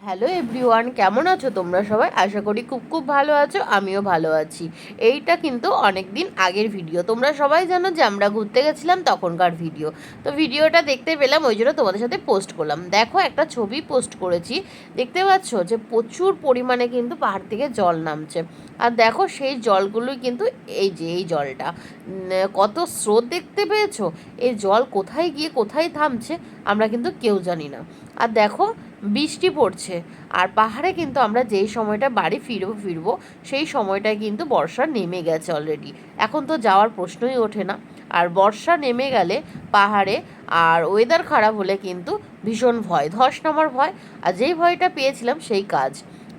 Hello everyone, কেমন আছো তোমরা সবাই? আশা করি খুব খুব ভালো আছো, আমিও ভালো আছি। এইটা কিন্তু অনেক দিন আগের ভিডিও, তোমরা সবাই জানো যে আমরা ঘুরতে গেছিলাম তখনকার ভিডিও। তো ভিডিওটা দেখতে পেলাম, ওই জন্য তোমাদের সাথে পোস্ট করলাম। দেখো, একটা ছবি পোস্ট করেছি, দেখতে পাচ্ছ যে প্রচুর পরিমাণে কিন্তু পাহাড় থেকে জল নামছে। আর দেখো সেই জলগুলোই কিন্তু এই জলটা কত স্রোত, দেখতে পেয়েছো? এই জল কোথায় গিয়ে কোথায় থামছে আমরা কিন্তু কেউ জানি না। আর দেখো, বৃষ্টি পড়ছে, আর পাহাড়ে কিন্তু আমরা যেই সময়টা বাড়ি ফিরবো সেই সময়টায় কিন্তু বর্ষা নেমে গেছে অলরেডি। এখন তো যাওয়ার প্রশ্নই ওঠে না। আর বর্ষা নেমে গেলে পাহাড়ে আর ওয়েদার খারাপ হলে কিন্তু ভীষণ ভয়, ধস নামার ভয়। আর যেই ভয়টা পেয়েছিলাম সেই কাজ,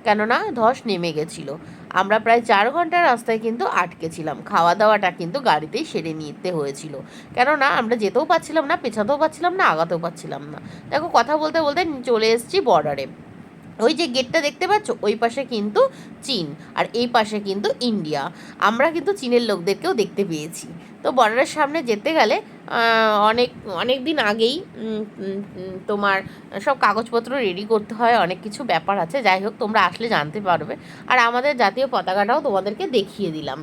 কেননা ধস নেমে গেছিলো। আমরা প্রায় 4 ঘন্টা রাস্তায় কিন্তু আটকে ছিলাম। খাওয়া দাওয়াটা কিন্তু গাড়িতেই সেরে নিতে হয়েছিল, কেননা আমরা যেতেও পাচ্ছিলাম না, পেছাতেও পাচ্ছিলাম না, আগাতেও পাচ্ছিলাম না। দেখো, কথা বলতে বলতে চলে এসেছি বর্ডারে। ওই যে গেটটা দেখতে পাচ্ছ, ওই পাশে কিন্তু চীন, আর এই পাশে কিন্তু ইন্ডিয়া। আমরা কিন্তু চীনের লোকদেরকেও দেখতে পেয়েছি। তো বর্ডারের সামনে যেতে গেলে অনেক অনেক দিন আগেই তোমার সব কাগজপত্র রেডি করতে হয়, অনেক কিছু ব্যাপার আছে। যাই হোক, তোমরা আসলে জানতে পারবে। আর আমাদের জাতীয় পতাকাটাও তোমাদেরকে দেখিয়ে দিলাম।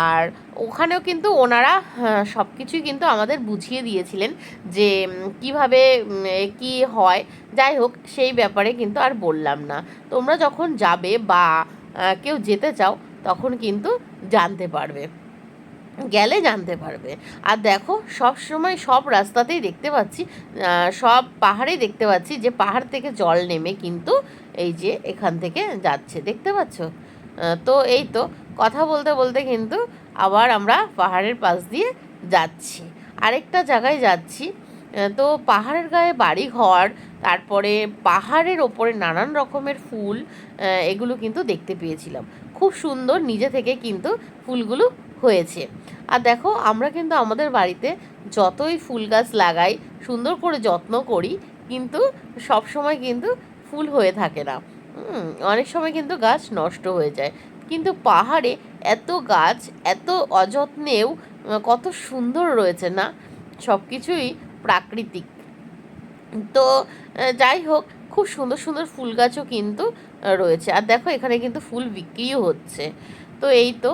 আর ওখানেও কিন্তু ওনারা সব কিছুই কিন্তু আমাদের বুঝিয়ে দিয়েছিলেন যে কিভাবে কি হয়। যাই হোক, সেই ব্যাপারে কিন্তু আর বললাম না। তোমরা যখন যাবে বা কেউ যেতে চাও, তখন কিন্তু জানতে পারবে, গেলে জানতে পারবে। আর দেখো, সব সময় সব রাস্তাতেই দেখতে পাচ্ছি, সব পাহাড়েই দেখতে পাচ্ছি যে পাহাড় থেকে জল নেমে কিন্তু এই যে এখান থেকে যাচ্ছে, দেখতে পাচ্ছ? তো এই তো, কথা বলতে বলতে কিন্তু আবার আমরা পাহাড়ের পাশ দিয়ে যাচ্ছি, আরেকটা জায়গায় যাচ্ছি। তো পাহাড়ের গায়ে বাড়ি ঘর, তারপরে পাহাড়ের ওপরে নানান রকমের ফুল, এগুলো কিন্তু দেখতে পেয়েছিলাম। খুব সুন্দর নিজে থেকে কিন্তু ফুলগুলো হয়েছে। আর দেখো, আমরা কিন্তু আমাদের বাড়িতে যতই ফুল গাছ লাগাই, সুন্দর করে যত্ন করি, কিন্তু সব সময় কিন্তু ফুল হয়ে থাকে না। অনেক সময় কিন্তু গাছ নষ্ট হয়ে যায়। কিন্তু পাহাড়ে এত গাছ, এত অযত্নেও কত সুন্দর রয়েছে না, সব কিছুই প্রাকৃতিক। তো যাই হোক, খুব সুন্দর সুন্দর ফুল গাছও কিন্তু রয়েছে। আর দেখো, এখানে কিন্তু ফুল বিক্রিও হচ্ছে। তো এই তো,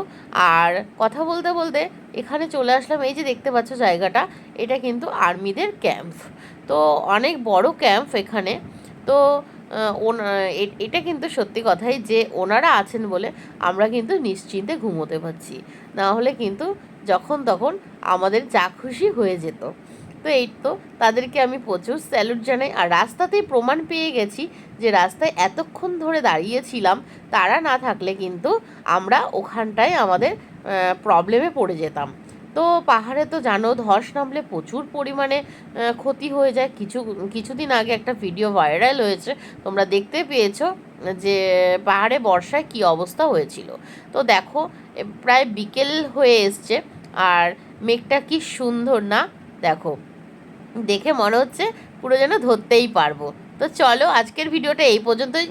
আর কথা বলতে বলতে এখানে চলে আসলাম। এই যে দেখতে পাচ্ছ জায়গাটা, এটা কিন্তু আর্মিদের ক্যাম্প। তো অনেক বড় ক্যাম্প এখানে। তো এটা কিন্তু সত্যি কথাই যে ওনারা আছেন বলে আমরা কিন্তু নিশ্চিন্তে ঘুমোতে পারছি, না হলে কিন্তু যখন তখন আমাদের যা খুশি হয়ে যেত। তো এই তো, তাদেরকে আমি প্রচুর স্যালুট জানাই। আর রাস্তাতেই প্রমাণ পেয়ে গেছি যে রাস্তায় এতক্ষণ ধরে দাঁড়িয়েছিলাম, তারা না থাকলে কিন্তু আমরা ওখানটায় আমাদের প্রবলেমে পড়ে যেতাম। তো পাহাড়ে তো জানো, ধস নামলে প্রচুর পরিমাণে ক্ষতি হয়ে যায়। কিছুদিন আগে একটা ভিডিও ভাইরাল হয়েছে, তোমরা দেখতে পেয়েছো যে পাহাড়ে বর্ষায় কী অবস্থা হয়েছিল। তো দেখো, প্রায় বিকেল হয়ে এসছে, আর মেঘটা কি সুন্দর না, দেখো, দেখে মনে হচ্ছে পুরো যেন ধরতেই পারবো। তো চলো, আজকের ভিডিওটা এই পর্যন্তই।